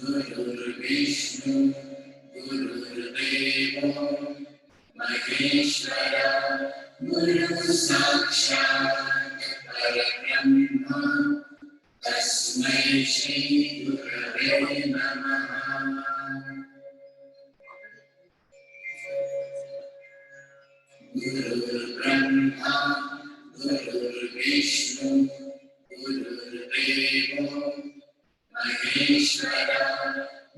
गुरुर्विष्णु गुरुर्देवो महेश्वरा गुरुः साक्षात् परब्रह्म तस्मै श्री गुरवे नमः। गुरुर्ब्रह्मा गुरुर्विष्णु गुरुर्देवो महेश्वरा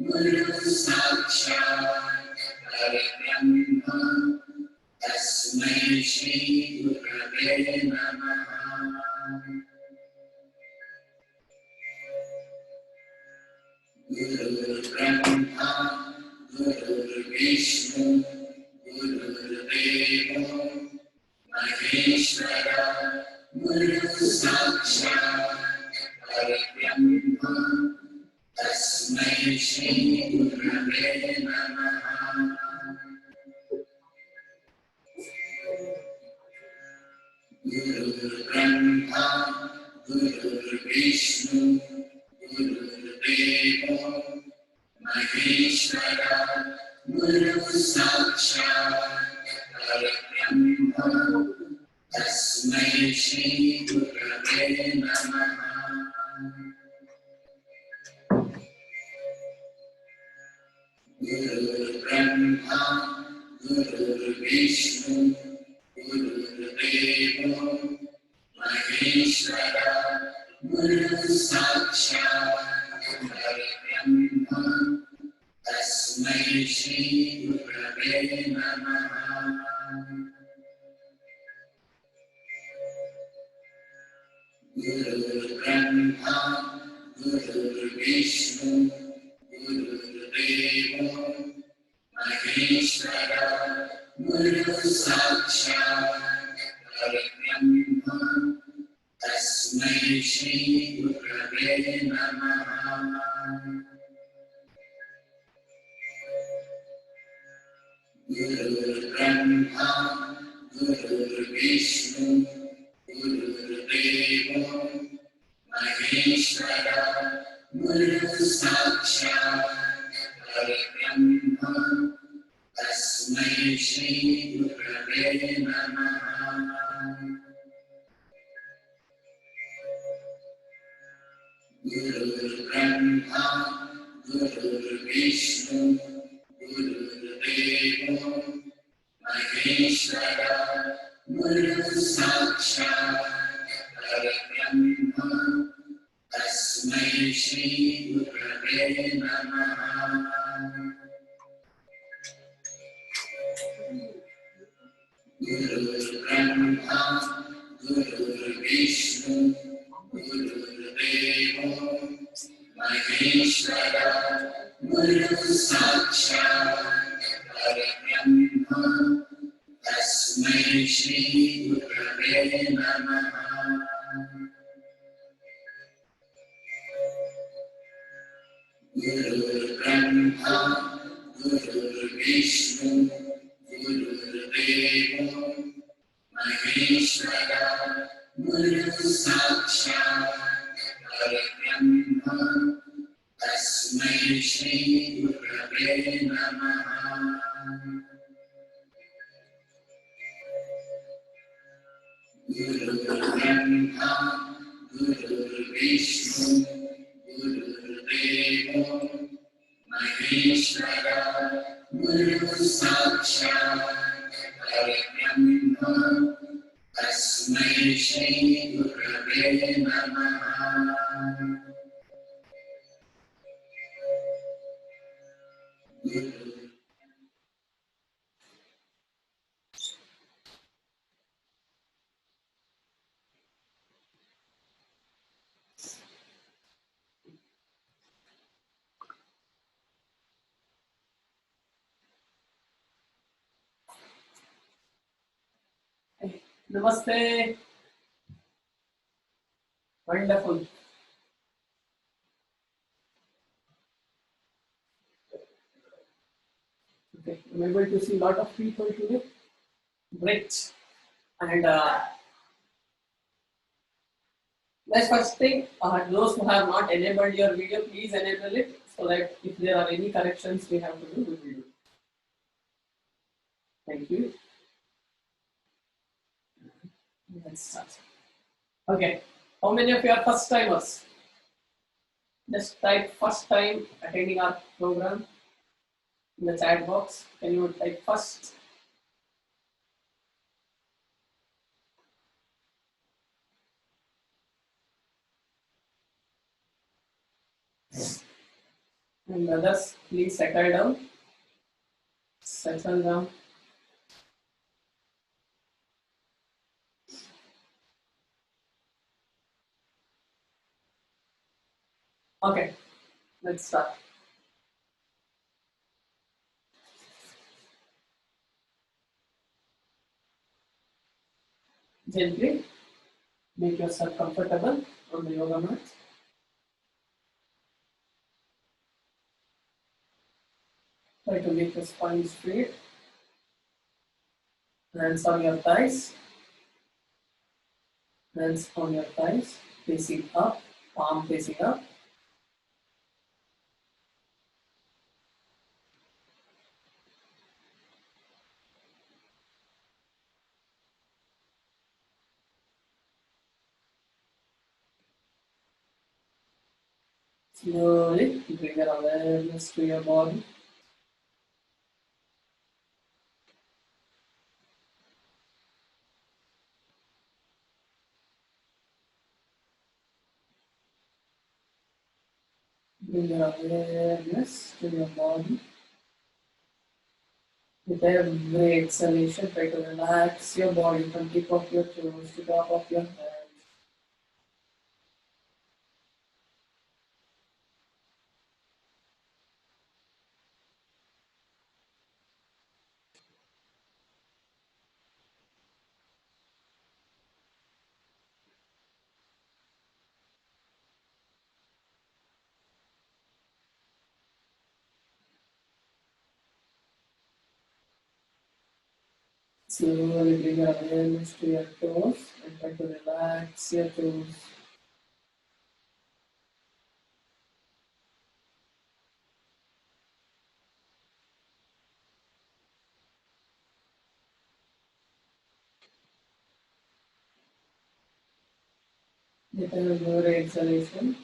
गुरुः साक्षात् परब्रह्म तस्मै श्री गुरवे नमः। गुरुर्ब्रह्मा गुरुर्विष्णु गुरुर्देवो महेश्वरा गुरुः साक्षात् परब्रह्म तस्मै श्री गुरवे नमः। गुरुर्ब्रह्मा गुरुर्विष्णु गुरुर्देवो महेश्वरा गुरुः साक्षात् परब्रह्म तस्मै श्री गुरवे नमः। गुरुर्ब्रह्मा गुरुर्विष्णु गुरुर्देवो महेश्वरा गुरुः साक्षात् परब्रह्म तस्मै श्री गुरवे नमः। गुरुर्ब्रह्मा गुरुर्विष्णु गुरुर्देवो महेश्वरा गुरुः साक्षात् परब्रह्म तस्मै श्री गुरवे नमः। गुरुर्ब्रह्मा गुरुर्विष्णु गुरुर्देवो महेश्वरा गुरुः साक्षात् परब्रह्म तस्मै श्री गुरवे नमः। गुरुर्ब्रह्मा गुरुर्विष्णु गुरुर्देवो महेश्वरा गुरुः साक्षात् परब्रह्म तस्मै श्री गुरवे नमः। गुरुर्ब्रह्मा गुरुर्विष्णु गुरुर्देवो महेश्वरा गुरुः साक्षात् परब्रह्म तस्मै श्री गुरवे नमः। गुरुर्ब्रह्मा गुरुर्विष्णु गुरुर्देवो महेश्वरा गुरुः साक्षात् परब्रह्म तस्मै श्री गुरवे नमः। गुरुर्ब्रह्मा गुरुर्विष्णु गुरुर्देवो महेश्वरा गुरुः साक्षात् परब्रह्म तस्मै श्री गुरवे नमः। Namaste. Wonderful. Okay, I'm able to see a lot of people today. Great. And let's first thing, those who have not enabled your video, please enable it. so that if there are any corrections we have to do, we will do. Thank you. Let's start. Okay. How many of you are first timers? Just type first time attending our program in the chat box. Can you type first? And others, please settle down. Settle down. Okay, let's start. Gently make yourself comfortable on the yoga mat. Try to make your spine straight. Hands on your thighs. Hands on your thighs, facing up, palm facing up. Slowly bring your awareness to your body. Bring your awareness to your body. With every exhalation, try to relax your body from tip of your toes to top of your head. Slowly bring your awareness to your toes and try to relax your toes. With every exhalation,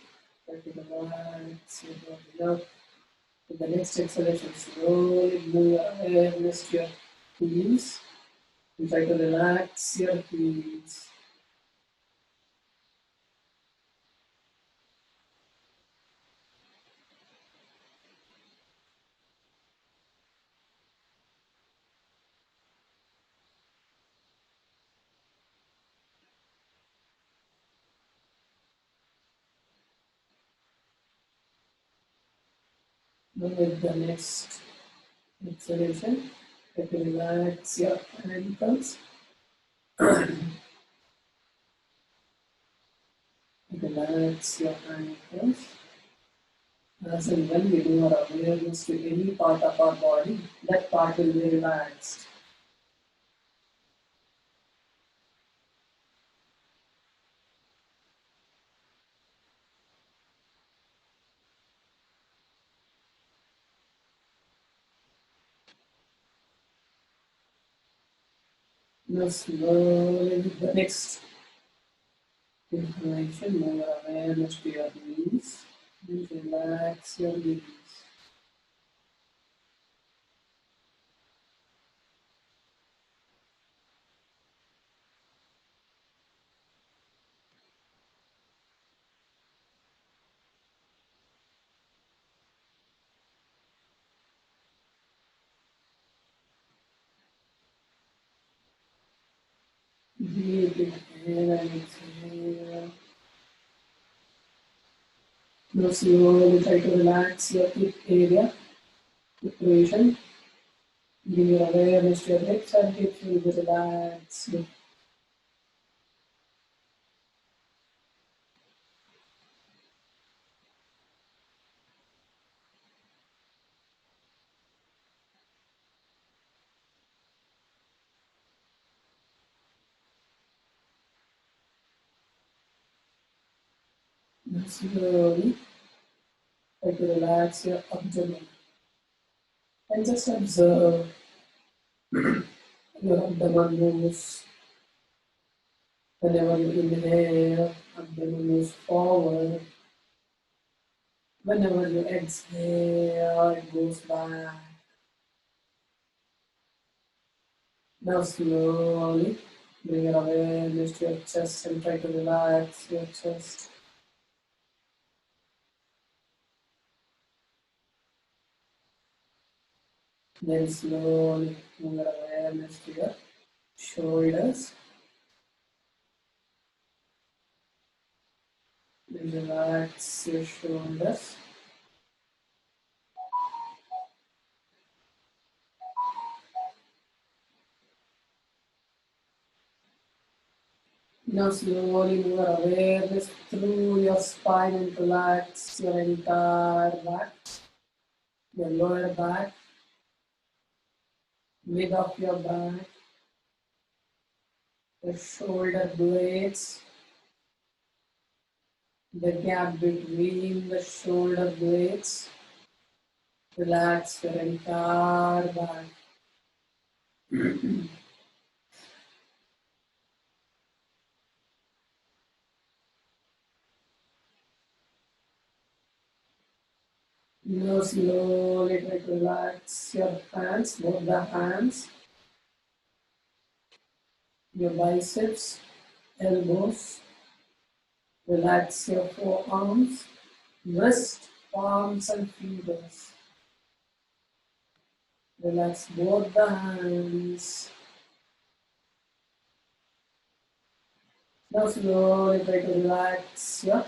try to relax your body up. With the next exhalation, slowly bring your awareness to your heels and try to relax your heels. Now with the next exhalation, try to relax your ankles. Relax your ankles. As and when we do our awareness to any part of our body, that part will be relaxed. Now slowly with the next inhalation, move your awareness to your knees and relax your knees. Deep inhale and exhale. Now slowly try to relax your hip area, hip region. Bring your awareness to your hips and hips will be relaxed. Now slowly Try to relax your abdomen and just observe your abdomen moves. Whenever you inhale, abdomen moves forward. Whenever you exhale, it goes back. Now slowly bring your awareness to your chest and try to relax your chest. Then slowly bring your awareness to your shoulders. Then relax your shoulders. Now slowly move your awareness through your spine and relax your entire back, your lower back, mid of your back, your shoulder blades, the gap between the shoulder blades. Relax your entire back. Now slowly try to relax your hands, both the hands, your biceps, elbows. Relax your forearms, wrist, palms and fingers. Relax both the hands. Now slowly try to relax your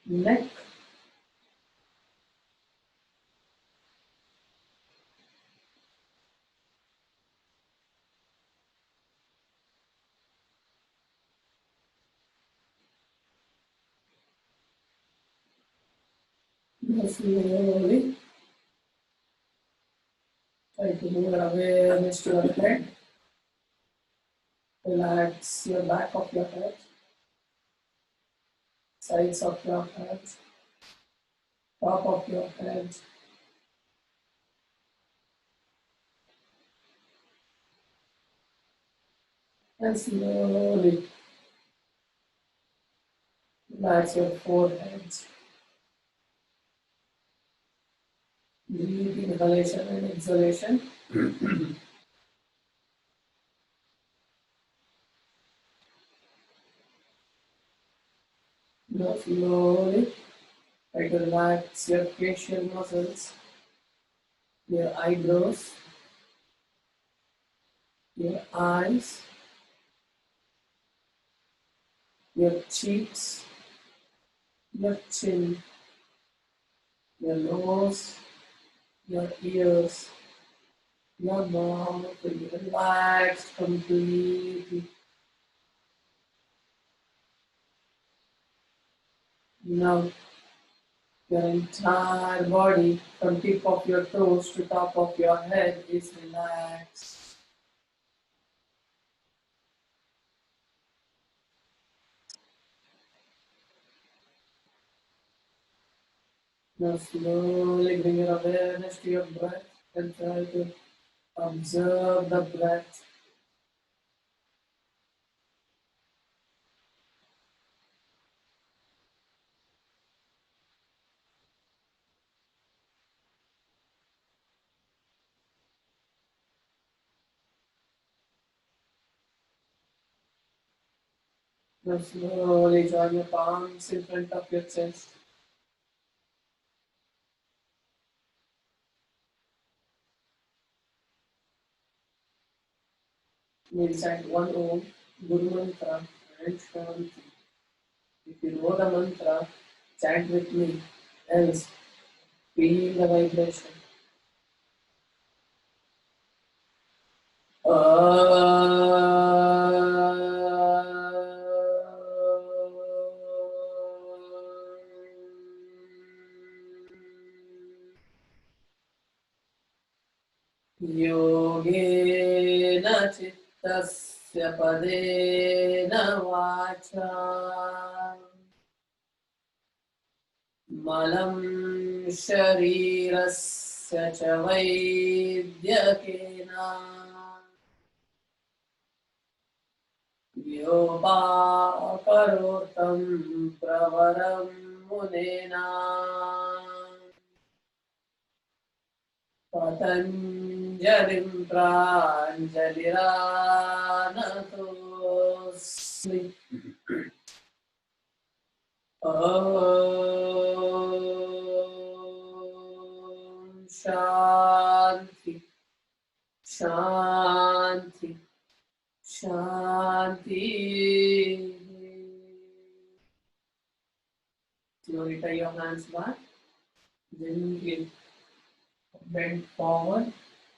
neck. Now slowly try to move your awareness to your head. Relax your back of your head, sides of your head, top of your head. And slowly relax your forehead. Deep inhalation and exhalation. Now slowly try to relax your facial muscles, your eyebrows, your eyes, your cheeks, your chin, your nose, your ears, your mouth will be relaxed completely. Now your entire body from tip of your toes to top of your head is relaxed. Now slowly bring your awareness to your breath and try to observe the breath. Now slowly join your palms in front of your chest. We'll chant one Om, Guru Mantra, and Shanti. If you know the mantra, chant with me. Else, feel the vibration. योगेन चित्तस्य पदेन वाचा मलं शरीरस्य च वैद्यकेन योपाकरोतं प्रवरं मुनेना पतञ्जलिं प्राञ्जलिरानतोऽस्मि ॐ शान्ति शान्ति शान्ति. Slowly tie your hands back. Gently bend forward.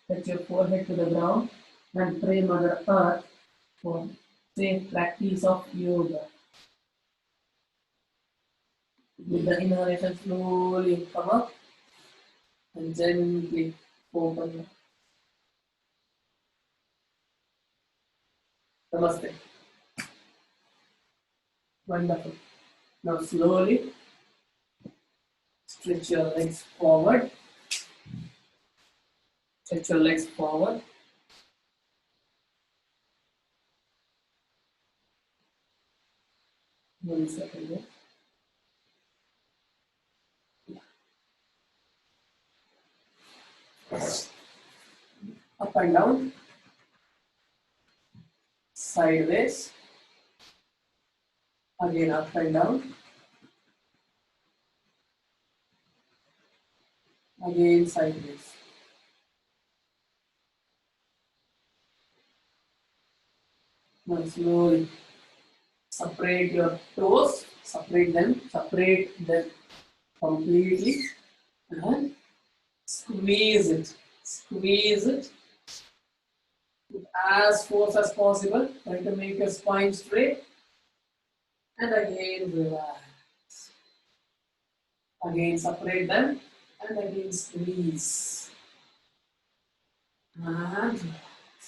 Touch your forehead to the ground and pray Mother Earth for safe practice of yoga. With the inhalation, slowly come up and gently open. Namaste. Wonderful. Now slowly stretch your legs forward. Stretch your legs forward. One second. Up and down. Sideways. Again up and down. Again sideways. Now slowly separate your toes, separate them completely and squeeze it with as force as possible. Try to make your spine straight and again relax. Again separate them and again squeeze. And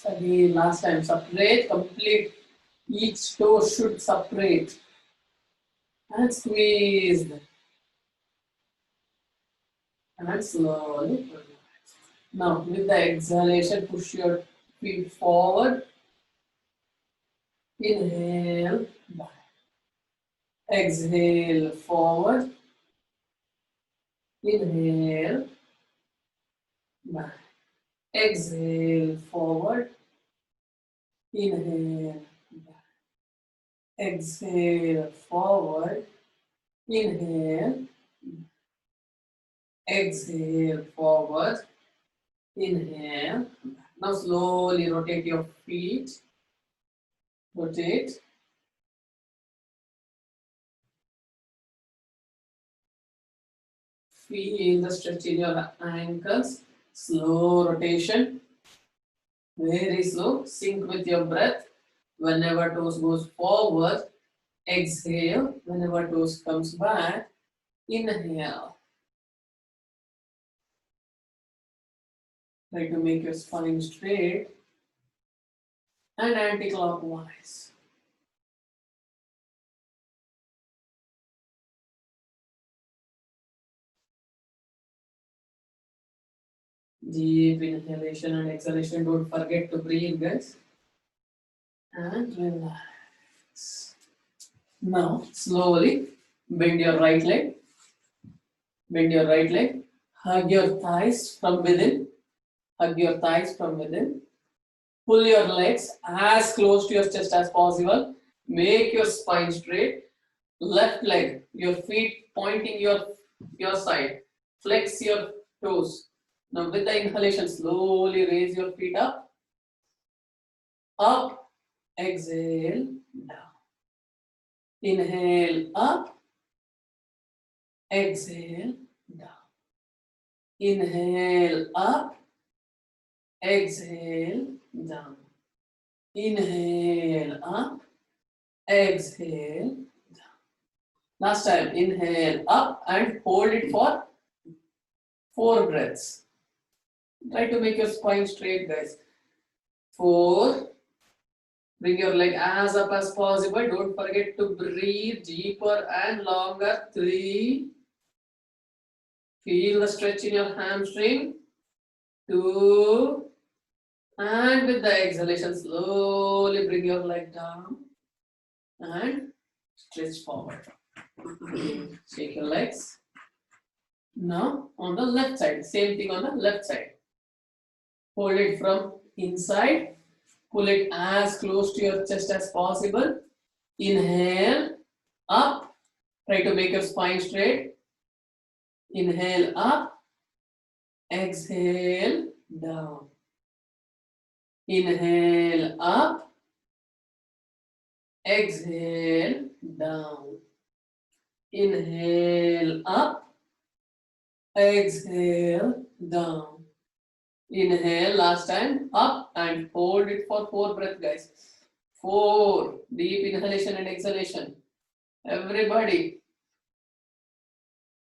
again last time separate, complete. Each toe should separate and squeeze them. And slowly relax. Now with the exhalation, push your feet forward. Inhale, back. Exhale, forward. Inhale, back. Exhale, forward. Inhale, back. Exhale, forward. Inhale, exhale, forward. Inhale. Now slowly rotate your feet. Rotate. Feel the stretch in your ankles. Slow rotation. Very slow. Sync with your breath. Whenever toes goes forward, exhale. Whenever toes comes back, inhale. Try to make your spine straight and anti-clockwise. Deep inhalation and exhalation. Don't forget to breathe, guys. And relax. Now, slowly bend your right leg. Bend your right leg. Hug your thighs from within. Hug your thighs from within. Pull your legs as close to your chest as possible. Make your spine straight. Left leg, your feet pointing your side. Flex your toes. Now with the inhalation, slowly raise your feet up. Up. Exhale. Down. Inhale up. Exhale. Down. Inhale up. Exhale. Down. Inhale up. Exhale. Last time, inhale up and hold it for 4 breaths. Try to make your spine straight, guys. 4. Bring your leg as up as possible. Don't forget to breathe deeper and longer. 3. Feel the stretch in your hamstring. 2. And with the exhalation, slowly bring your leg down and stretch forward. Shake your legs. Now on the left side, same thing on the left side. Hold it from inside. Pull it as close to your chest as possible. Inhale, up. Try to make your spine straight. Inhale, up. Exhale, down. Inhale, up. Exhale, down. Inhale, up. Exhale, down. Inhale, last time, up and hold it for 4 breaths, guys. 4, deep inhalation and exhalation. Everybody.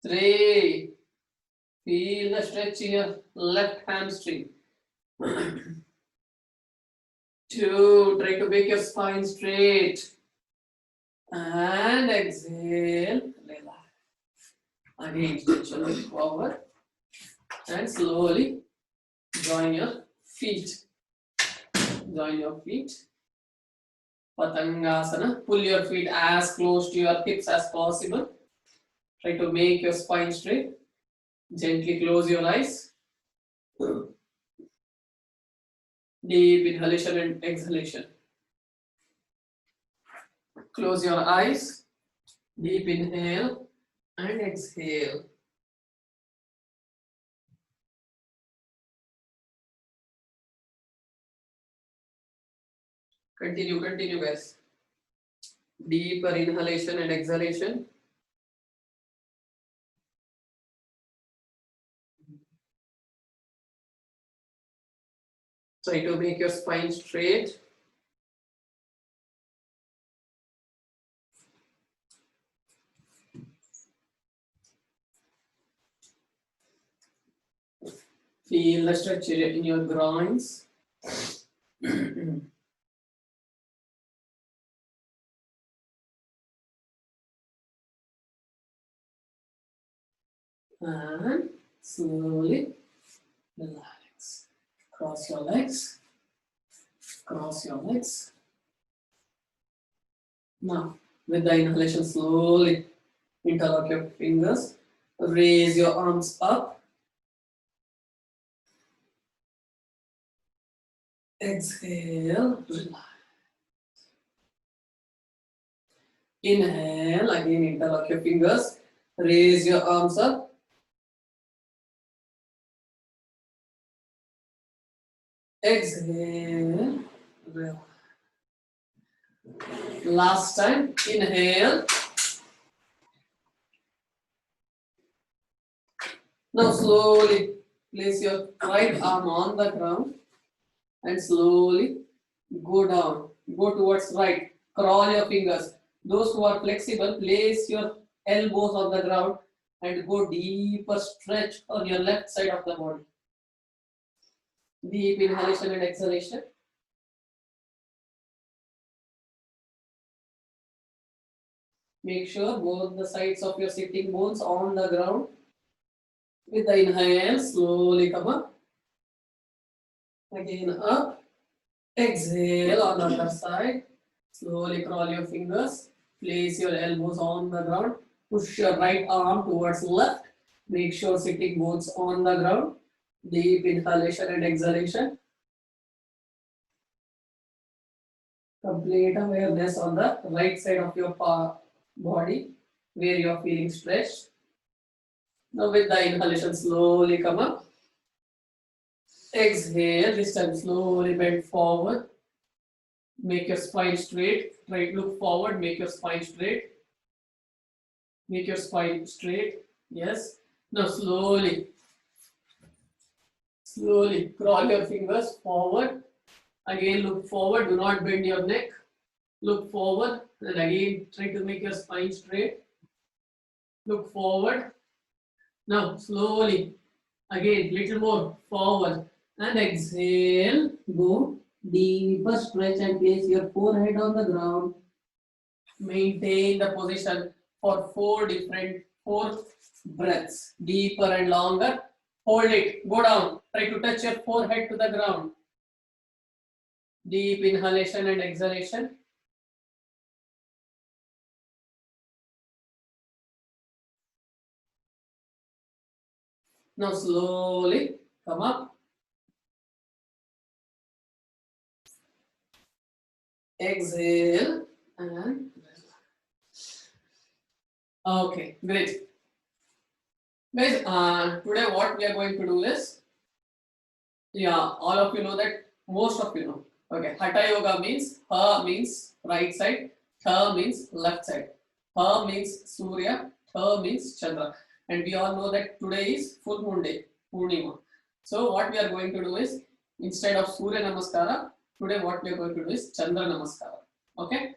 3, feel the stretch in your left hamstring. 2, try to make your spine straight. And exhale, relax. Again, stretch your leg forward and slowly join your feet. Join your feet. Patangasana. Pull your feet as close to your hips as possible. Try to make your spine straight. Gently close your eyes. Deep inhalation and exhalation. Close your eyes. Deep inhale and exhale. Continue guys. Deeper inhalation and exhalation. Try to make your spine straight. Feel the stretch in your groins. And slowly relax. Cross your legs. Cross your legs. Now, with the inhalation, slowly interlock your fingers. Raise your arms up. Exhale, relax. Inhale, again interlock your fingers. Raise your arms up. Exhale, relax. Last time, inhale. Now slowly place your right arm on the ground and slowly go down. Go towards right. Crawl your fingers. Those who are flexible, place your elbows on the ground and go deeper stretch on your left side of the body. Deep inhalation and exhalation. Make sure both the sides of your sitting bones on the ground. With the inhale, slowly come up. Again up. Exhale on the other side. Slowly crawl your fingers. Place your elbows on the ground. Push your right arm towards left. Make sure sitting bones on the ground. Deep inhalation and exhalation. Complete awareness on the right side of your body where you are feeling stretched. Now with the inhalation, slowly come up. Exhale, this time slowly bend forward. Make your spine straight. Try to look forward, make your spine straight. Make your spine straight. Yes. Now slowly crawl your fingers forward. Again look forward, do not bend your neck. Look forward and again try to make your spine straight. Look forward. Now slowly, again little more forward and exhale. Go deeper stretch and place your forehead on the ground. Maintain the position for 4 4 breaths. Deeper and longer. Hold it. Go down. Try to touch your forehead to the ground. Deep inhalation and exhalation. Now slowly come up. Exhale and okay, great. Guys, today what we are going to do is, all of you know that, most of you know. Okay, Hatha Yoga means Ha means right side, Tha means left side, Ha means Surya, Tha means Chandra. And we all know that today is full moon day, Purnima. So what we are going to do is, instead of Surya Namaskara, today what we are going to do is Chandra Namaskara. Okay,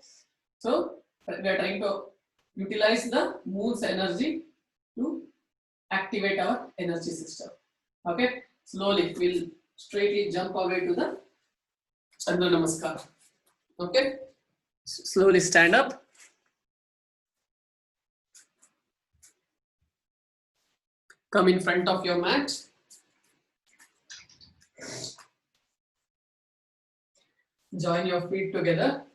so we are trying to utilize the moon's energy to activate our energy system. Okay, slowly we'll straightly jump away to the Chandra Namaskara. Okay, slowly stand up. Come in front of your mat. Join your feet together.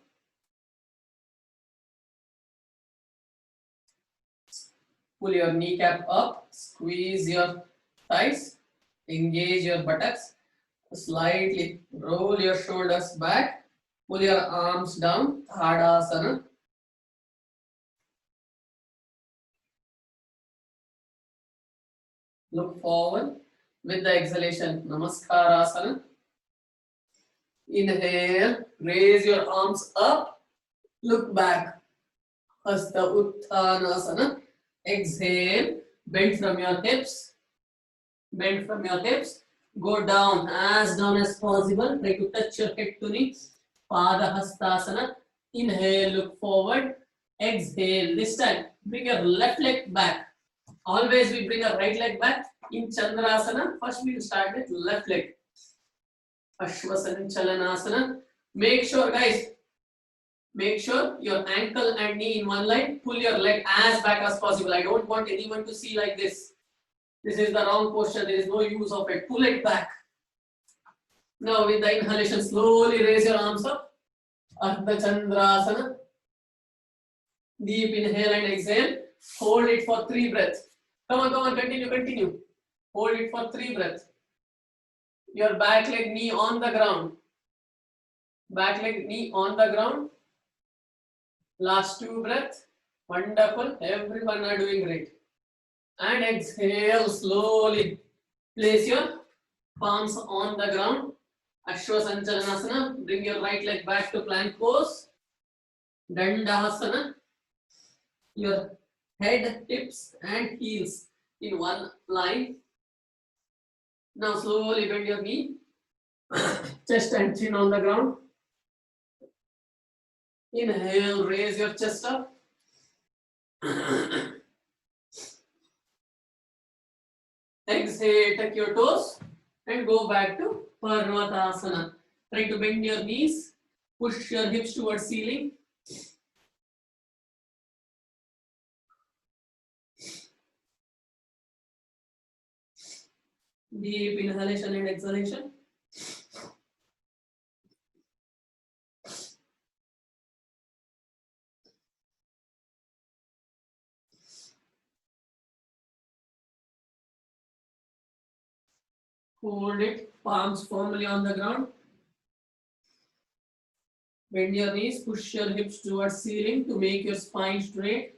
Pull your kneecap up, squeeze your thighs, engage your buttocks, slightly roll your shoulders back, pull your arms down, Tadasana. Look forward with the exhalation, Namaskarasana. Inhale, raise your arms up, look back, Hasta Uttanasana. Exhale, bend from your hips, go down as possible, try to touch your head to knees, Pada Hastasana. Inhale, look forward, exhale, this time bring your left leg back. Always we bring our right leg back. In Chandrasana, first we will start with left leg. Ashwasanchalanasana. Make sure guys, make sure your ankle and knee in one line. Pull your leg as back as possible. I don't want anyone to see like this. This is the wrong posture. There is no use of it. Pull it back. Now with the inhalation, slowly raise your arms up. Ardha Chandrasana. Deep inhale and exhale. Hold it for 3 breaths. Come on, continue. Hold it for 3 breaths. Your back leg, knee on the ground. Back leg, knee on the ground. Last 2 breaths. Wonderful. Everyone are doing great. And exhale slowly. Place your palms on the ground. Ashwasanchalanasana. Bring your right leg back to plank pose. Dandasana. Your head, hips and heels in one line. Now slowly bend your knee. Chest and chin on the ground. Inhale, raise your chest up. Exhale, tuck your toes and go back to Parvatasana. Try to bend your knees, push your hips towards ceiling. Deep inhalation and exhalation. Hold it, palms firmly on the ground. Bend your knees, push your hips towards ceiling to make your spine straight.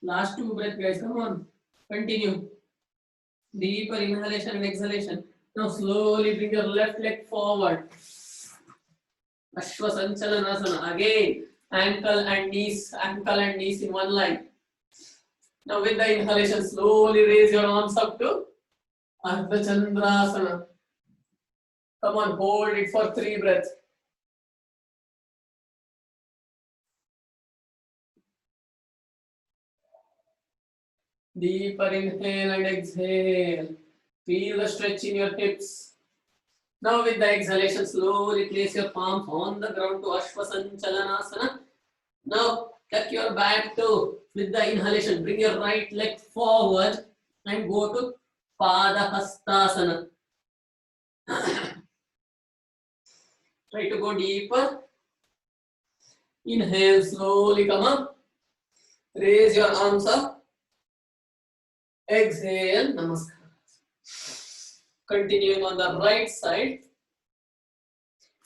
Last 2 breaths, guys. Come on, continue. Deeper inhalation and exhalation. Now slowly bring your left leg forward. Ashwasanchalanasana. Again, ankle and knees in one line. Now with the inhalation, slowly raise your arms up to Ardha Chandrasana. Come on, hold it for 3 breaths. Deeper inhale and exhale. Feel the stretch in your hips. Now with the exhalation, slowly place your palms on the ground to Ashwasanchalanasana. Now tuck your back to With the inhalation, bring your right leg forward and go to Padahastasana. Try to go deeper. Inhale, slowly come up. Raise your arms up. Exhale, namaskar. Continuing on the right side.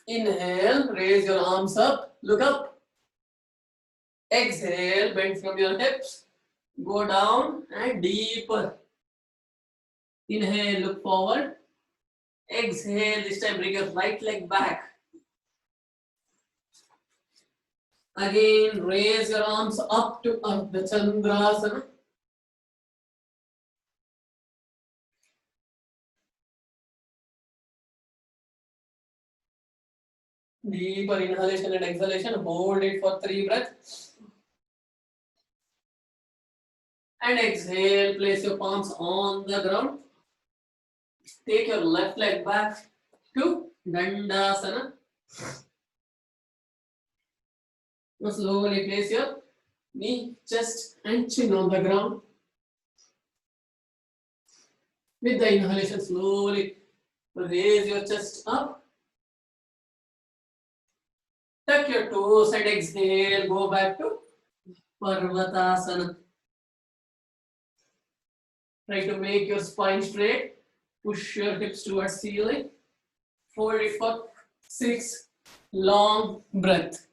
Inhale, raise your arms up, look up. Exhale, bend from your hips. Go down and deeper. Inhale, look forward. Exhale, this time bring your right leg back. Again, raise your arms up to Ardha Chandrasana. Deeper inhalation and exhalation. Hold it for 3 breaths. And exhale, place your palms on the ground. Take your left leg back to Dandasana. Now slowly place your knee, chest and chin on the ground. With the inhalation, slowly raise your chest up. Tuck your toes and exhale, go back to Parvatasana. Try to make your spine straight. Push your hips towards ceiling. Hold it for 6 long breaths.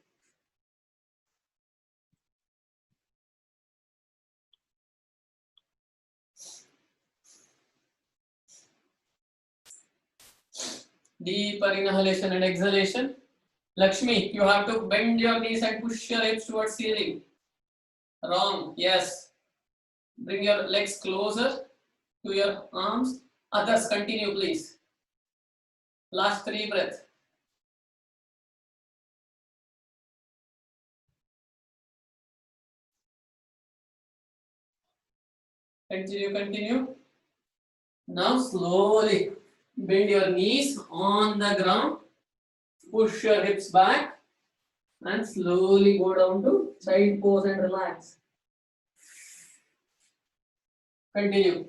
Deeper inhalation and exhalation. Lakshmi, you have to bend your knees and push your hips towards ceiling. Wrong. Yes. Bring your legs closer to your arms. Others, continue, please. Last 3 breaths. Continue. Now slowly bend your knees on the ground. Push your hips back and slowly go down to side pose and relax. Continue.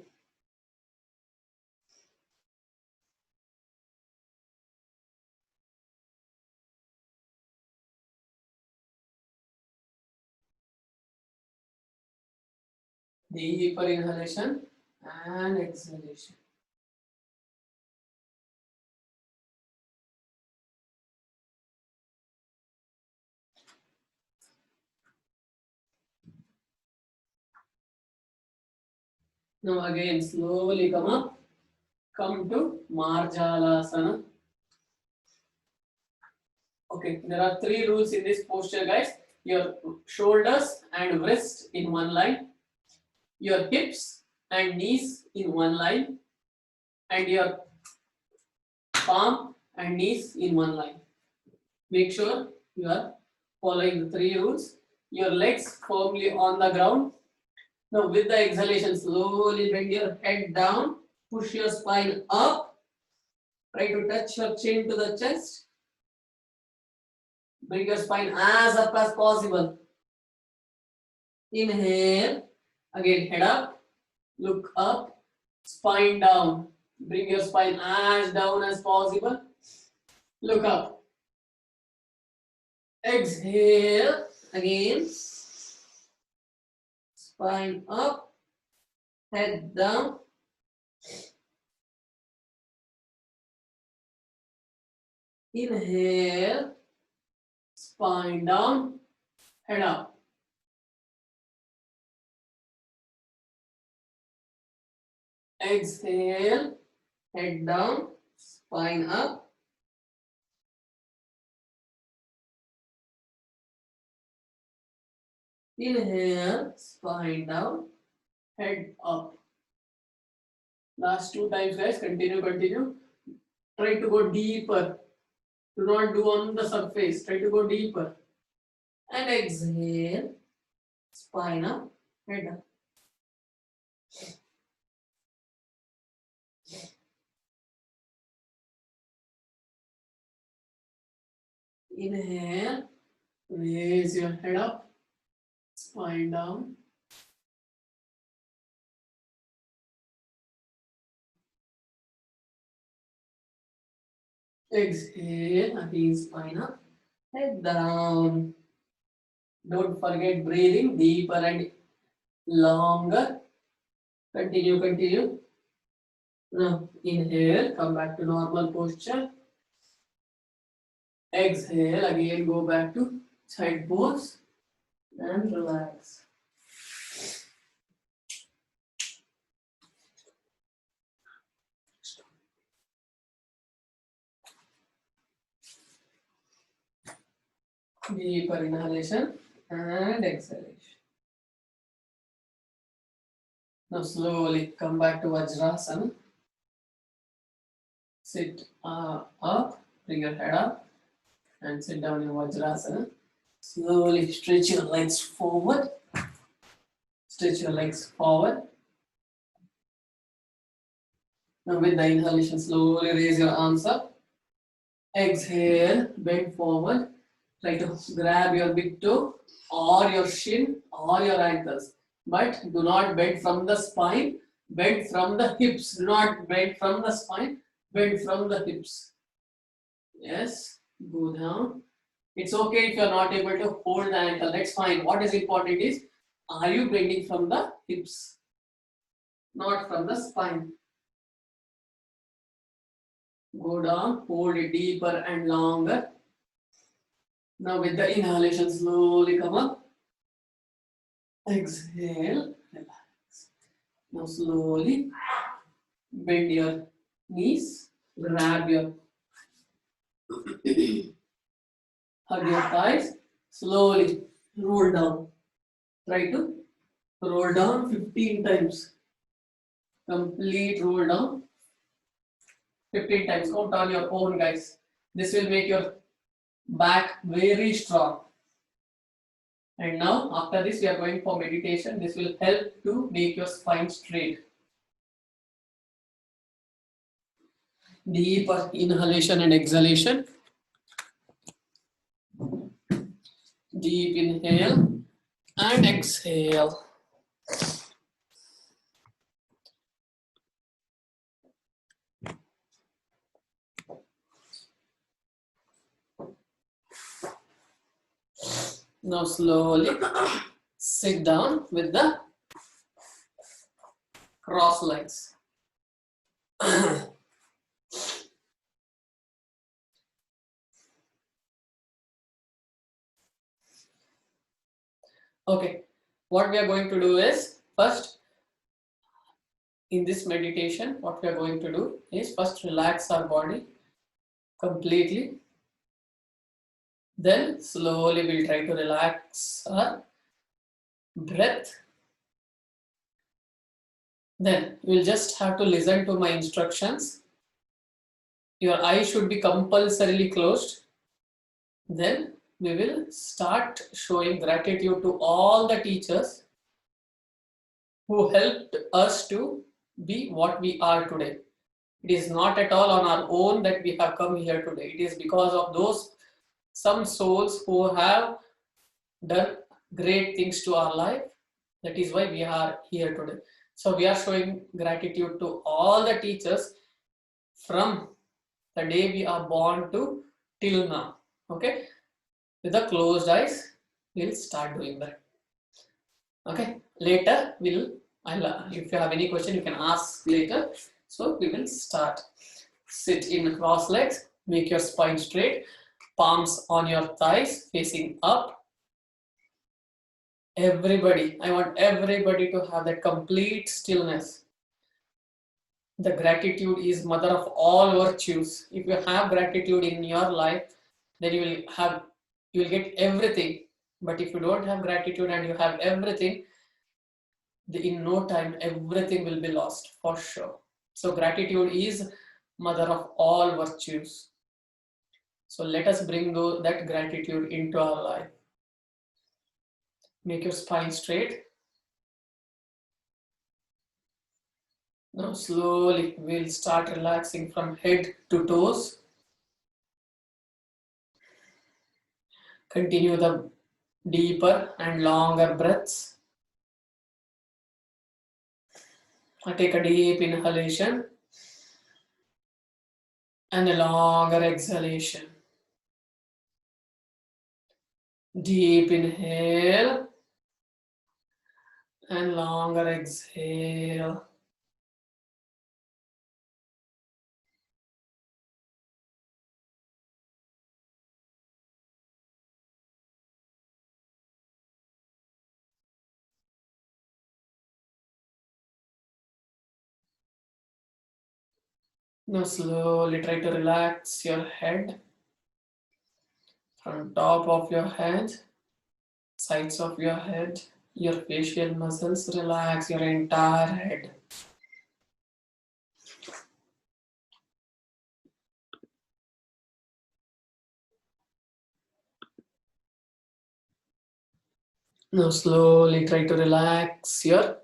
Deeper inhalation and exhalation. Now again, slowly come up. Come to Marjalasana. Okay, there are 3 rules in this posture, guys. Your shoulders and wrists in one line. Your hips and knees in one line. And your palm and knees in one line. Make sure you are following the 3 rules. Your legs firmly on the ground. Now with the exhalation, slowly bend your head down. Push your spine up. Try to touch your chin to the chest. Bring your spine as up as possible. Inhale. Again, head up. Look up. Spine down. Bring your spine as down as possible. Look up. Exhale. Again. Spine up. Head down. Inhale. Spine down. Head up. Exhale. Head down. Spine up. Inhale, spine down, head up. Last 2 times, guys. Continue. Try to go deeper. Do not do on the surface. Try to go deeper. And exhale, spine up, head up. Inhale, raise your head up. Spine down, Exhale, again spine up, head down. Don't forget breathing deeper and longer. Continue, continue. Now inhale, come back to normal posture. Exhale, again go back to side pose and relax. Deeper inhalation and exhalation. Now slowly come back to Vajrasana. Sit up, bring your head up and sit down in Vajrasana. Slowly stretch your legs forward. Stretch your legs forward. Now with the inhalation, slowly raise your arms up. Exhale, bend forward. Try to grab your big toe or your shin or your ankles. But do not bend from the spine, bend from the hips. Do not bend from the spine, bend from the hips. Yes, go down. It's okay if you're not able to hold the ankle, that's fine. What is important is, are you bending from the hips, not from the spine? Go down, hold it deeper and longer. Now with the inhalation, slowly come up. Exhale, relax. Now slowly bend your knees, grab your hug your thighs, slowly roll down. Try to roll down 15 times. Complete roll down 15 times. Count on your own, guys. This will make your back very strong. And now, after this, we are going for meditation. This will help to make your spine straight. Deeper inhalation and exhalation. Deep inhale and exhale. Now slowly sit down with the cross legs. Okay, what we are going to do is, first, in this meditation, what we are going to do is first relax our body completely. Then slowly we'll try to relax our breath. Then you'll just have to listen to my instructions. Your eyes should be compulsorily closed. Then we will start showing gratitude to all the teachers who helped us to be what we are today. It is not at all on our own that we have come here today. It is because of those some souls who have done great things to our life. That is why we are here today. So we are showing gratitude to all the teachers from the day we are born to till now. Okay, with the closed eyes, we'll start doing that. Okay, later if you have any question, you can ask later. So we will start. Sit in cross legs, make your spine straight, palms on your thighs facing up. Everybody, I want everybody to have that complete stillness. The gratitude is mother of all virtues. If you have gratitude in your life, then you will get everything. But if you don't have gratitude and you have everything, in no time everything will be lost for sure. So gratitude is mother of all virtues. So let us bring that gratitude into our life. Make your spine straight. Now slowly we'll start relaxing from head to toes. Continue the deeper and longer breaths. I take a deep inhalation And a longer exhalation. Deep inhale and longer exhale. Now slowly try to relax your head from top of your head, sides of your head, your facial muscles. Relax your entire head. Now slowly try to relax your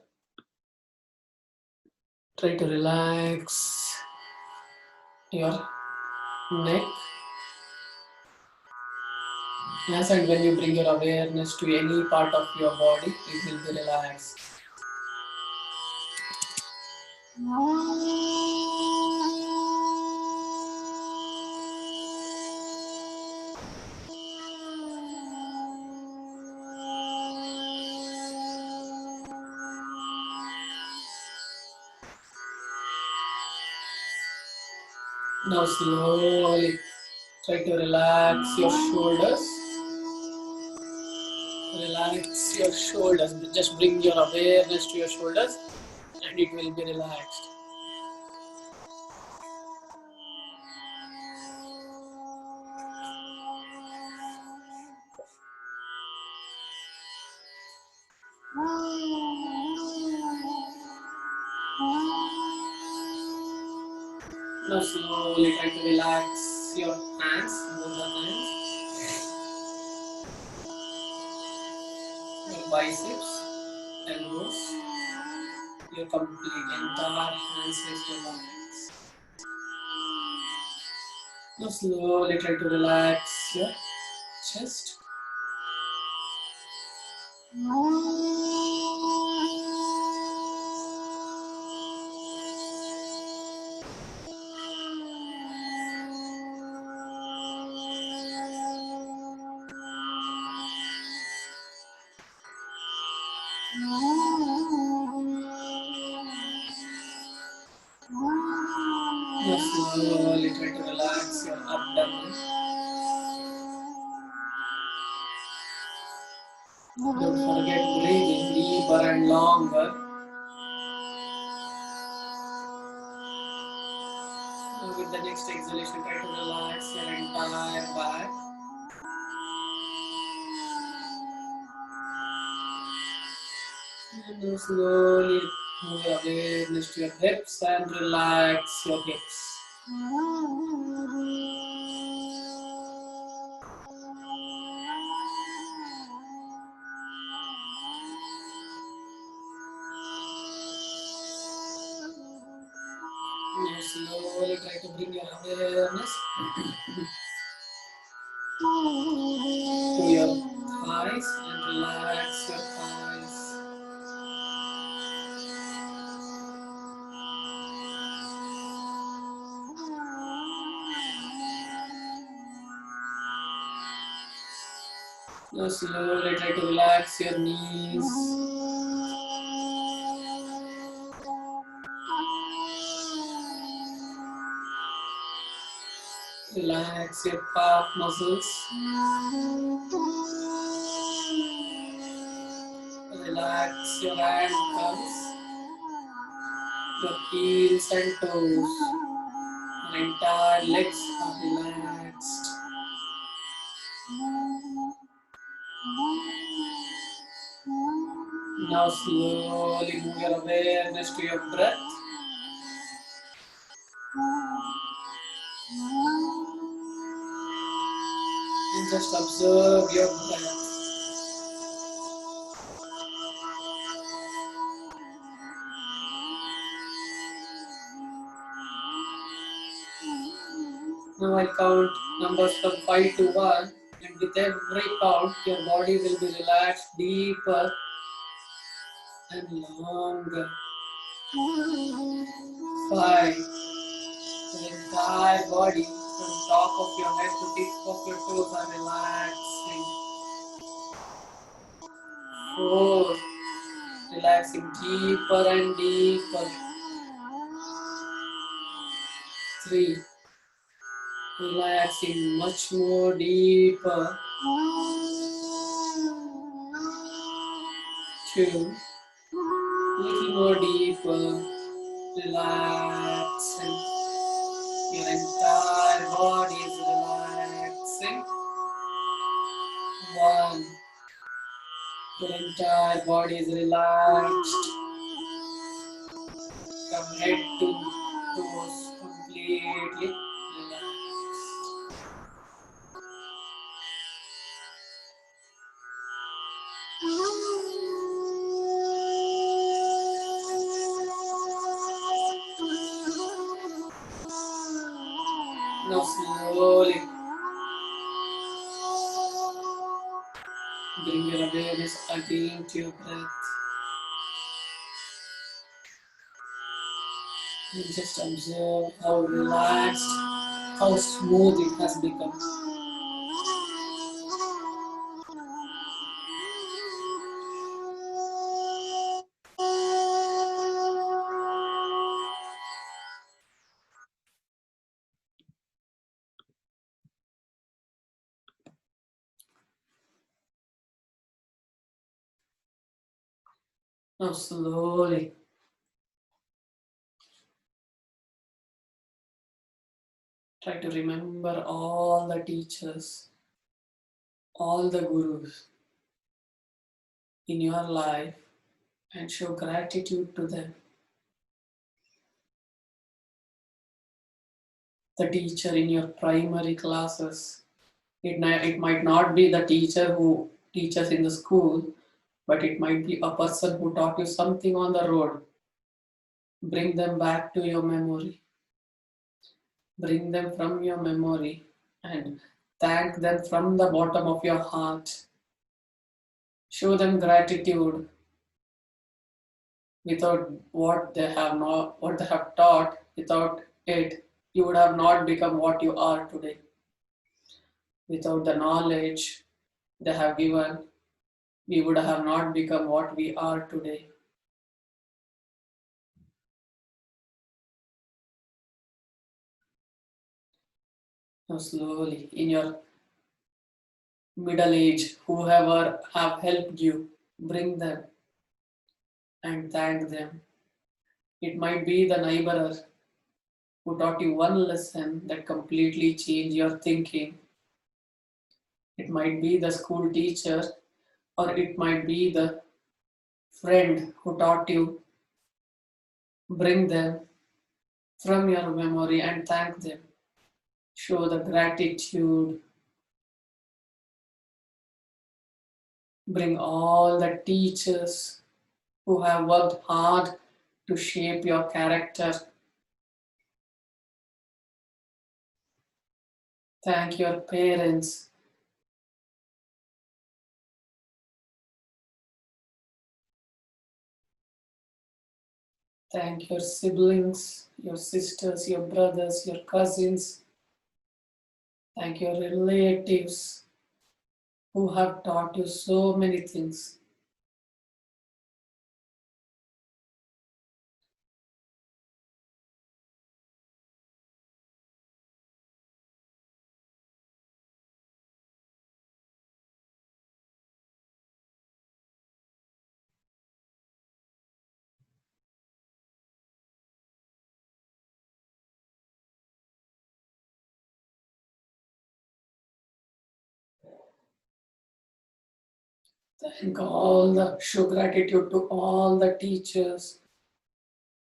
neck. As and when you bring your awareness to any part of your body, it will be relaxed. Now slowly try to relax your shoulders. Relax your shoulders. Just bring your awareness to your shoulders and it will be relaxed. Now slowly try to relax your hands, both the hands, your biceps, elbows, your complete entire hands is relaxed. Now slowly try to relax your chest. Now slowly try to relax your abdomen. Don't forget breathing deeper and longer. Now with the next exhalation, try to relax your entire back. And now slowly move your awareness to your hips and relax your hips. Now slowly try to bring your awareness to your thighs and relax your thighs. Now slowly try to relax your knees. Relax your calf muscles. Relax your ankles, your heels and toes. Your entire legs are relaxed. Now slowly move your awareness to your breath. And just observe your breath. Now I count numbers from 5 to 1, and with every count, your body will be relaxed deeper and longer. 5. Your entire body from top of your head to tip of your toes are relaxing. 4. Relaxing deeper and deeper. 3. Relaxing much more deeper. 2. Little more deeper. Relaxing. Your entire body is relaxing. 1. Your entire body is relaxed. From head to toes, completely relaxed. Now slowly bring your awareness again to your breath. And just observe how relaxed, how smooth it has become. Now slowly try to remember all the teachers, all the gurus in your life and show gratitude to them. The teacher in your primary classes. It might not be the teacher who teaches in the school, but it might be a person who taught you something on the road. Bring them back to your memory. Bring them from your memory and thank them from the bottom of your heart. Show them gratitude. Without what they have taught, without it, you would have not become what you are today. Without the knowledge they have given, we would have not become what we are today. Now slowly, in your middle age, whoever have helped you, bring them and thank them. It might be the neighbor who taught you one lesson that completely changed your thinking. It might be the school teacher, or it might be the friend who taught you. Bring them from your memory and thank them. Show the gratitude. Bring all the teachers who have worked hard to shape your character. Thank your parents. Thank your siblings, your sisters, your brothers, your cousins. Thank your relatives who have taught you so many things. Show gratitude to all the teachers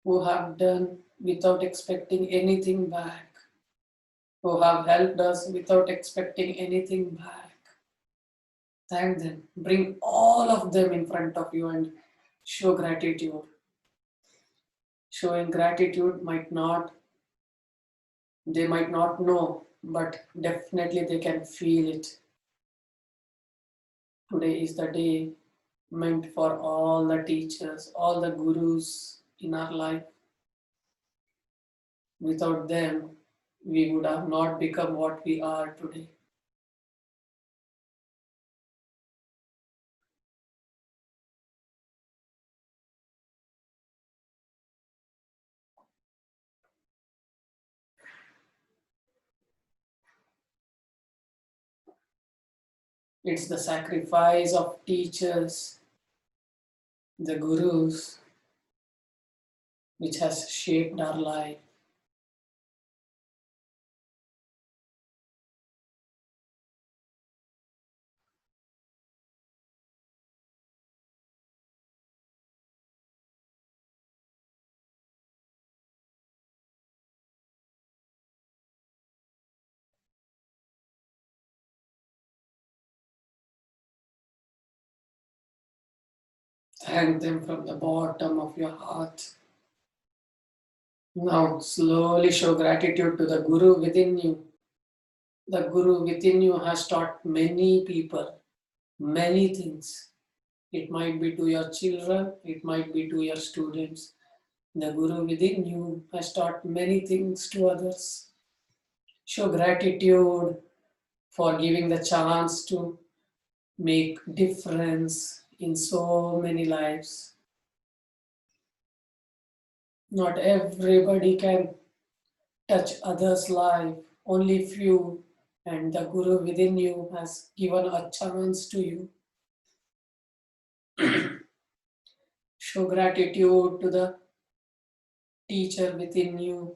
who have done without expecting anything back, who have helped us without expecting anything back. Thank them. Bring all of them in front of you and show gratitude. Showing gratitude they might not know, but definitely they can feel it. Today is the day meant for all the teachers, all the gurus in our life. Without them, we would have not become what we are today. It's the sacrifice of teachers, the gurus, which has shaped our life. Thank them from the bottom of your heart. Now slowly show gratitude to the Guru within you. The Guru within you has taught many people many things. It might be to your children, it might be to your students. The Guru within you has taught many things to others. Show gratitude for giving the chance to make difference in so many lives. Not everybody can touch others' life, only few, and the Guru within you has given a chance to you. Show gratitude to the teacher within you.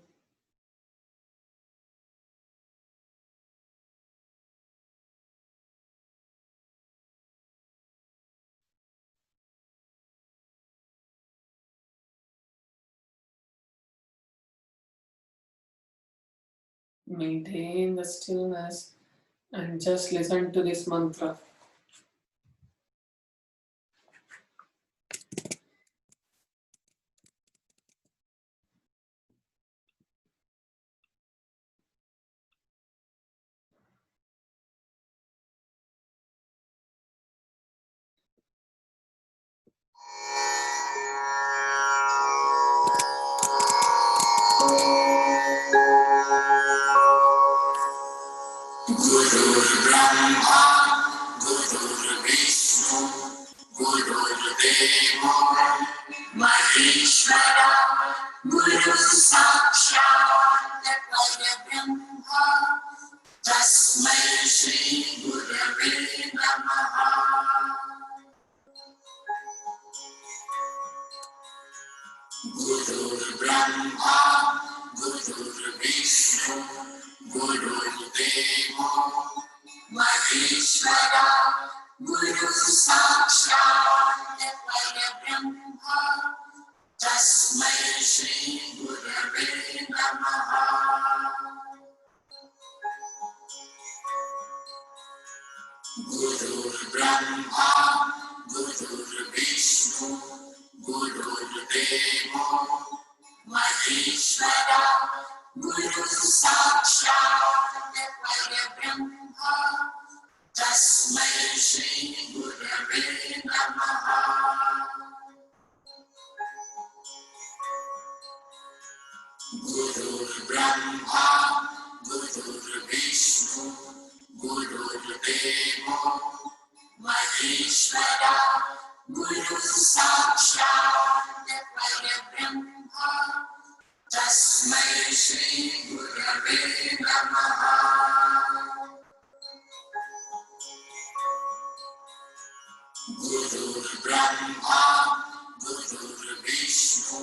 Maintain the stillness and just listen to this mantra. Guru Brahma, Guru Vishnu, Guru Deva, Maheshwara, Guru Sakshat Parabrahma, Tasmai Shri Gurave Namaha. Guru Brahma, Guru Vishnu, Guru Deva, Maheshwara, Guru Sakshat Parabrahma, Tasmai Shri Gurave Namaha. Guru Brahma, Guru Vishnu, Guru Deva, Maheshwara, Guru Sakshat Parabrahma, Tasmai Shri Gurave Namaha. Guru Brahma, Guru Vishnu, Guru Deva, Maheshwara, Guru Sakshat Parabrahma, Tasmai Shri Gurave Namaha. Guru Brahma, Guru Vishnu,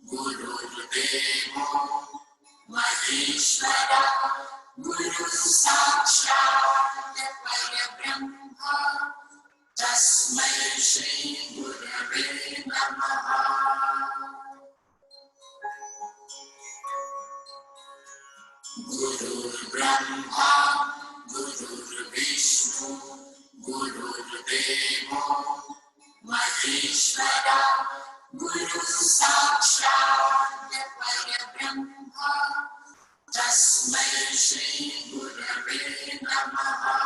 Guru Deva, Maheshwara, Guru Sakshat Parabrahma, Tasmai Shri Gurave Namaha. Guru Brahma, Guru Vishnu, Guru Deva, Maheshwara, Guru Sakshat Parabrahma, Tasmai Shri Gurave Namaha.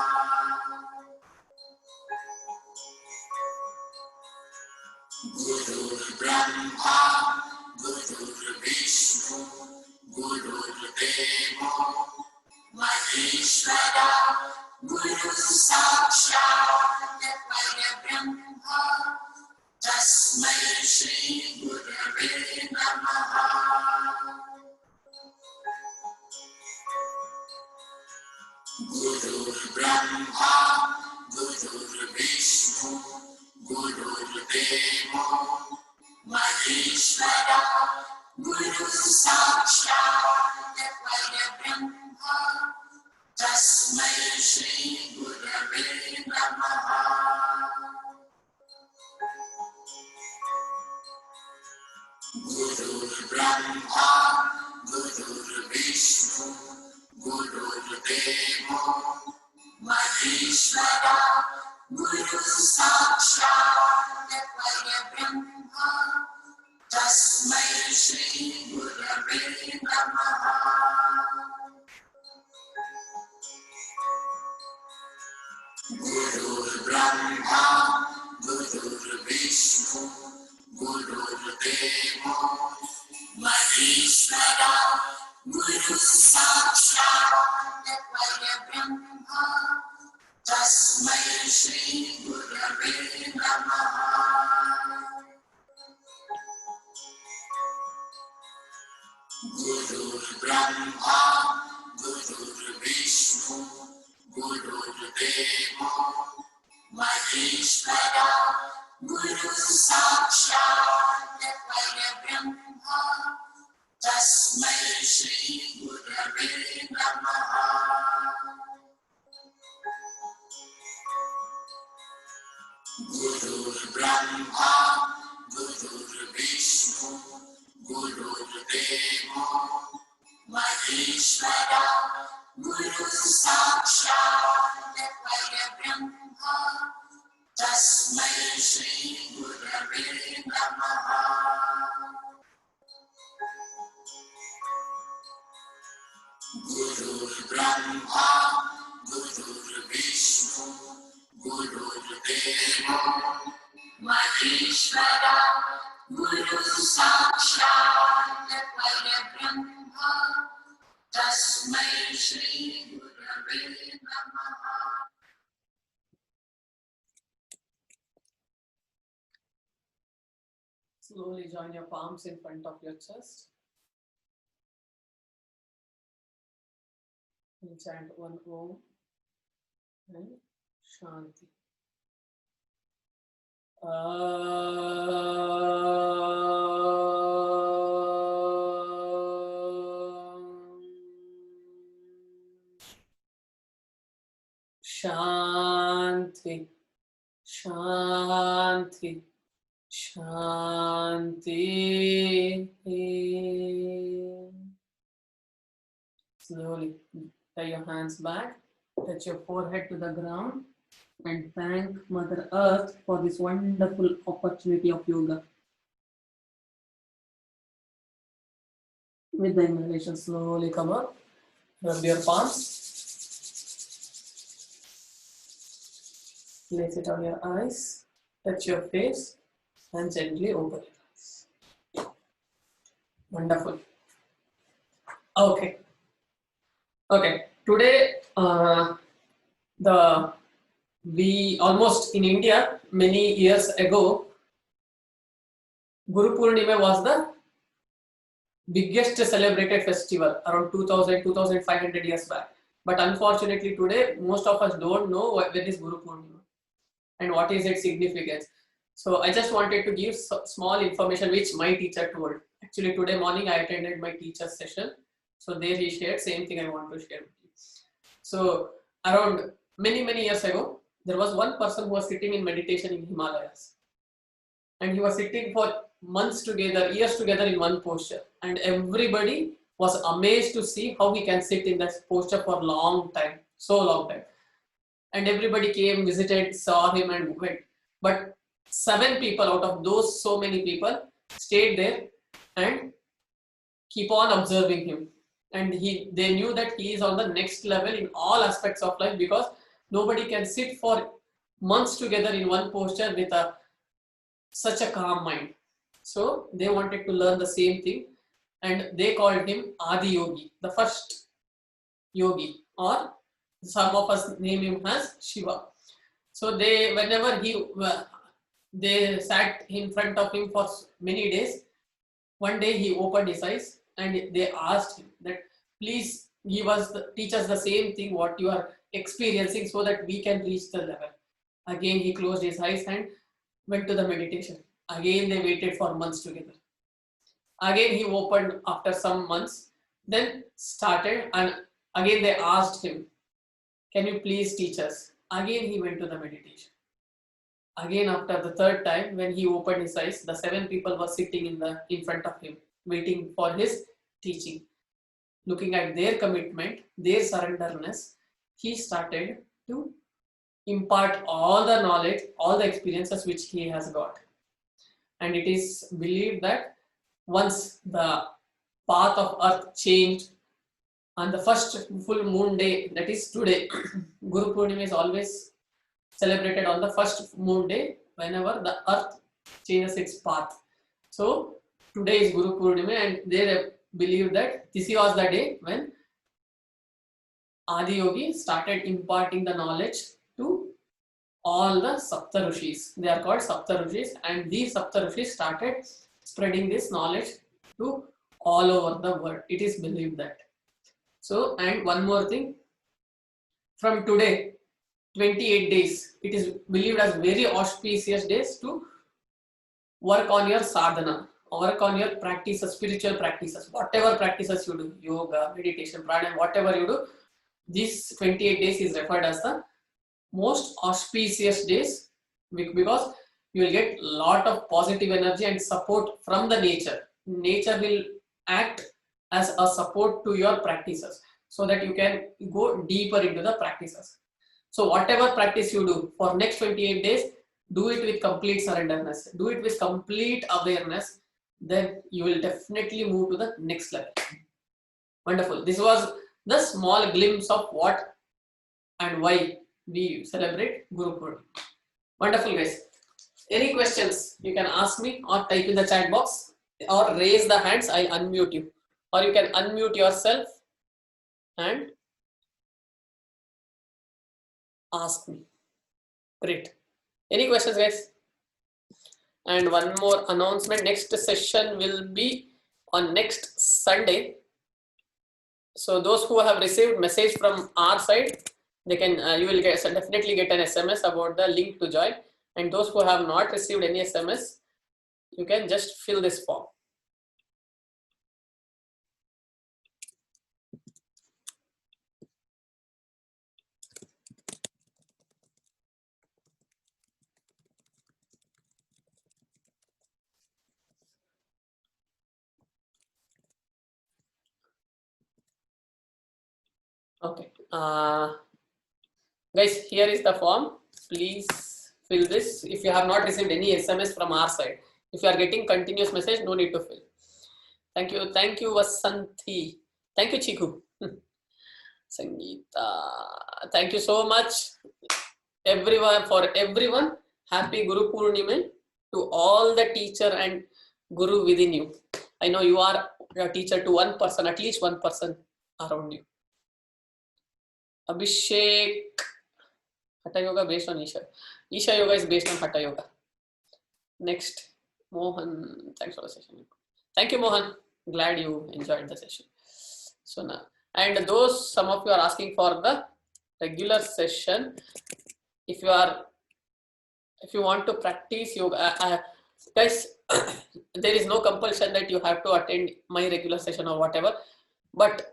Guru Brahma, Guru Vishnu, Guru Shri Gurave Namaha. Gurur Brahma, Gurur Vishnu, Gurur Deva, Maheshwara, Guru Sakshat Parabrahma, Tasmai Shri Gurave Namaha. Gurur Brahma, Gurur Vishnu, Gurur Deva, Maheshwara, Guru Sakshat Parabrahma, Tasmai Shri Gurave Namaha. Gurur Brahma, Gurur Vishnu, Gurur Deva, Maheshwara, Guru Sakshat Parabrahma, Tasmai Shri Gurave Namaha. Gurur Brahma, Gurur Vishnu, Gurur Deva, Maheshwara, Guru Sakshat Parabrahma, Tasmai Shri Gurave Namaha. Gurur Brahma, Gurur Vishnu, Gurur Deva, Maheshwara, Guru Sakshat Parabrahma, Tasmai Shri Gurave Namaha. Gurur Brahma, Gurur Vishnu, Gurur Deva, Maheshwara, Guru Sakshat Parabrahma, Tasmai Shri Gurave Namaha. Slowly join your palms in front of your chest. And chant one Om and Shanti. Shanti, Shanti, Shanti. Slowly tie your hands back, touch your forehead to the ground, and thank Mother Earth for this wonderful opportunity of yoga. With the inhalation, slowly come up, rub your palms, place it on your eyes, touch your face, and gently open your eyes. Wonderful. Okay. Today, we almost in India many years ago, Guru Purnima was the biggest celebrated festival around 2500 years back. But unfortunately today, most of us don't know when is Guru Purnima and what is its significance. So I just wanted to give small information which my teacher told. Actually today morning I attended my teacher's session. So there he shared same thing I want to share with you. So around many years ago, there was one person who was sitting in meditation in Himalayas. And he was sitting for months together, years together in one posture. And everybody was amazed to see how he can sit in that posture for a long time, so long time. And everybody came, visited, saw him and went. But 7 people out of those so many people stayed there and keep on observing him. And they knew that he is on the next level in all aspects of life, because nobody can sit for months together in one posture with such a calm mind. So they wanted to learn the same thing, and they called him Adi Yogi, the first yogi, or some of us name him as Shiva. So whenever he they sat in front of him for many days. One day he opened his eyes and they asked him that please teach us the same thing what you are experiencing so that we can reach the level. Again he closed his eyes and went to the meditation. Again they waited for months together. Again he opened after some months, then started, and again they asked him, can you please teach us? Again he went to the meditation. Again after the third time when he opened his eyes, the 7 people were sitting in front of him waiting for his teaching. Looking at their commitment, their surrenderness, he started to impart all the knowledge, all the experiences which he has got. And it is believed that once the path of earth changed on the first full moon day, that is today, Guru Purnima is always celebrated on the first moon day whenever the earth changes its path. So today is Guru Purnima, and they believe that this was the day when Adi Yogi started imparting the knowledge to all the Sapta Rishis. They are called Sapta Rishis, and these Sapta Rishis started spreading this knowledge to all over the world. It is believed that. So, and one more thing, from today, 28 days, it is believed as very auspicious days to work on your sadhana, work on your practices, spiritual practices, whatever practices you do, yoga, meditation, pranayama, whatever you do, these 28 days is referred as the most auspicious days because you will get a lot of positive energy and support from the nature. Nature will act as a support to your practices so that you can go deeper into the practices. So whatever practice you do for next 28 days, do it with complete surrenderness, do it with complete awareness, then you will definitely move to the next level. Wonderful. This was the small glimpse of what and why we celebrate Guru Purnima. Wonderful, guys. Any questions you can ask me or type in the chat box or raise the hands. I'll unmute you, or you can unmute yourself and ask me. Great. Any questions, guys? And one more announcement, next session will be on next Sunday. So those who have received message from our side, they can you will definitely get an SMS about the link to join, and those who have not received any SMS, you can just fill this form. Okay, guys, here is the form. Please fill this. If you have not received any SMS from our side, if you are getting continuous message, no need to fill. Thank you, Vasanthi. Thank you, Chiku. Sangeeta, thank you so much, everyone. Happy Guru Purnima to all the teacher and Guru within you. I know you are a teacher to one person, at least one person around you. Abhishek, Hatha Yoga based on Isha. Isha Yoga is based on Hatha Yoga. Next, Mohan. Thanks for the session. Thank you, Mohan. Glad you enjoyed the session. So now, and those, some of you are asking for the regular session. If you want to practice yoga, guys, there is no compulsion that you have to attend my regular session or whatever, but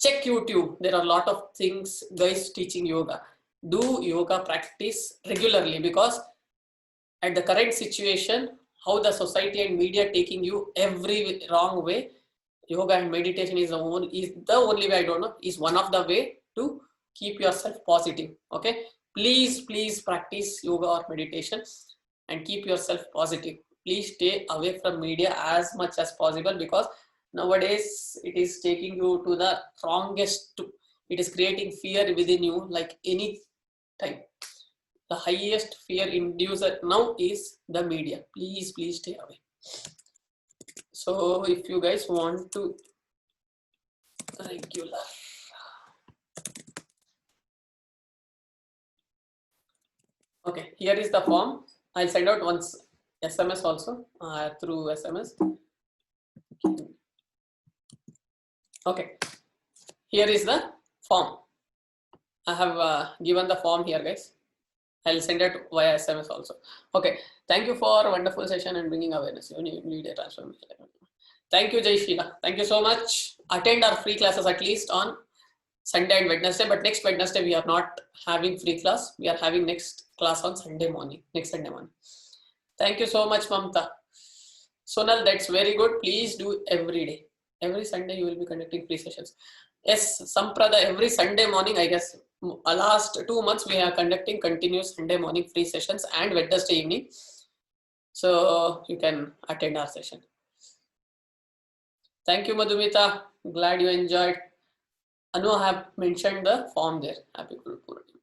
check YouTube. There are a lot of things, guys, teaching yoga. Do yoga practice regularly, because at the current situation, how the society and media taking you every wrong way, yoga and meditation is the only way, I don't know, is one of the way to keep yourself positive. Okay, please practice yoga or meditation and keep yourself positive. Please stay away from media as much as possible, because nowadays it is taking you to the wrongest. It is creating fear within you like any time. The highest fear inducer now is the media. Please stay away. So if you guys want to regular, okay, here is the form. I'll send out once SMS also through SMS. Okay, here is the form. I have given the form here, guys. I'll send it via SMS also. Okay, thank you for a wonderful session and bringing awareness. You need a transformation. Thank you, Jai Sheila. Thank you so much. Attend our free classes at least on Sunday and Wednesday, but next Wednesday we are not having free class. We are having next class on Sunday morning, next Sunday morning. Thank you so much, Mamta. Sonal, that's very good. Please do every day. Every Sunday you will be conducting free sessions. Yes, Samprada, every Sunday morning, I guess, last 2 months we are conducting continuous Sunday morning free sessions and Wednesday evening. So you can attend our session. Thank you, Madhumita. Glad you enjoyed. Anu, I have mentioned the form there. Happy Guru Purnima.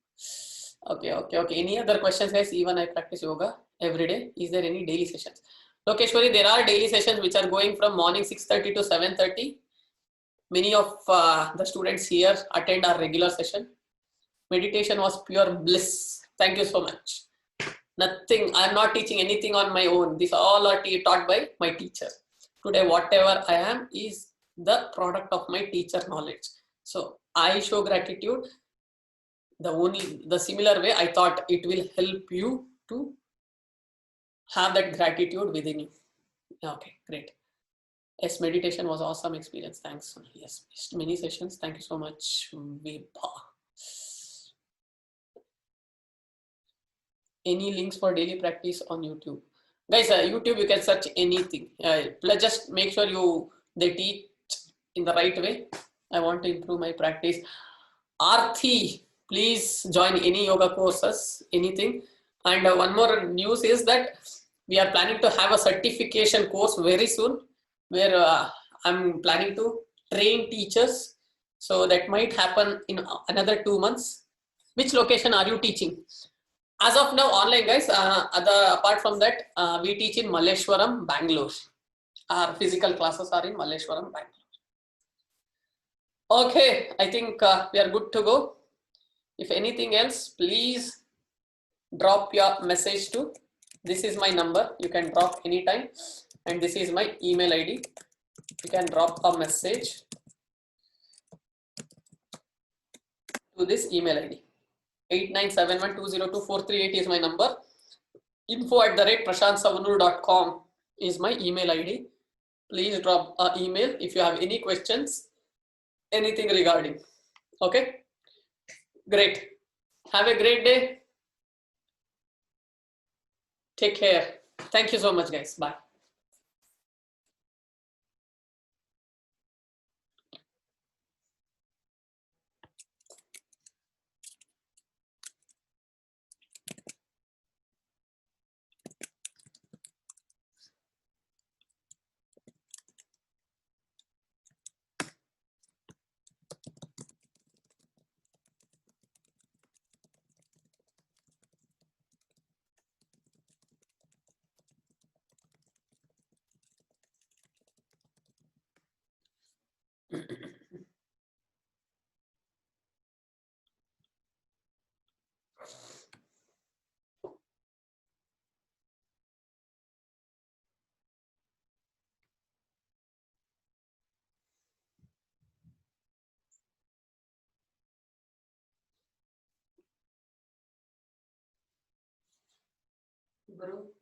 Okay. Any other questions, guys? Even I practice yoga every day. Is there any daily sessions? Lokeshwari, there are daily sessions which are going from morning 6:30 to 7:30. Many of the students here attend our regular session. Meditation was pure bliss. Thank you so much. Nothing, I'm not teaching anything on my own. These all are taught by my teacher. Today, whatever I am is the product of my teacher knowledge. So I show gratitude. The similar way I thought it will help you to have that gratitude within you. Okay, great. Yes, meditation was awesome experience. Thanks. Yes, many sessions. Thank you so much, Vibha. Any links for daily practice on YouTube? Guys, YouTube, you can search anything. Just make sure they teach in the right way. I want to improve my practice. Arthi, please join any yoga courses, anything. And one more news is that we are planning to have a certification course very soon, where I'm planning to train teachers. So that might happen in another 2 months. Which location are you teaching? As of now, online, guys. Apart from that, we teach in Malleshwaram, Bangalore. Our physical classes are in Malleshwaram, Bangalore. Okay, I think we are good to go. If anything else, please drop your message to. This is my number. You can drop anytime. And this is my email ID. You can drop a message to this email ID. 8971202438 is my number. info@prashantsavanur.com is my email ID. Please drop an email if you have any questions, anything regarding. Okay, great. Have a great day. Take care. Thank you so much, guys. Bye. Guru.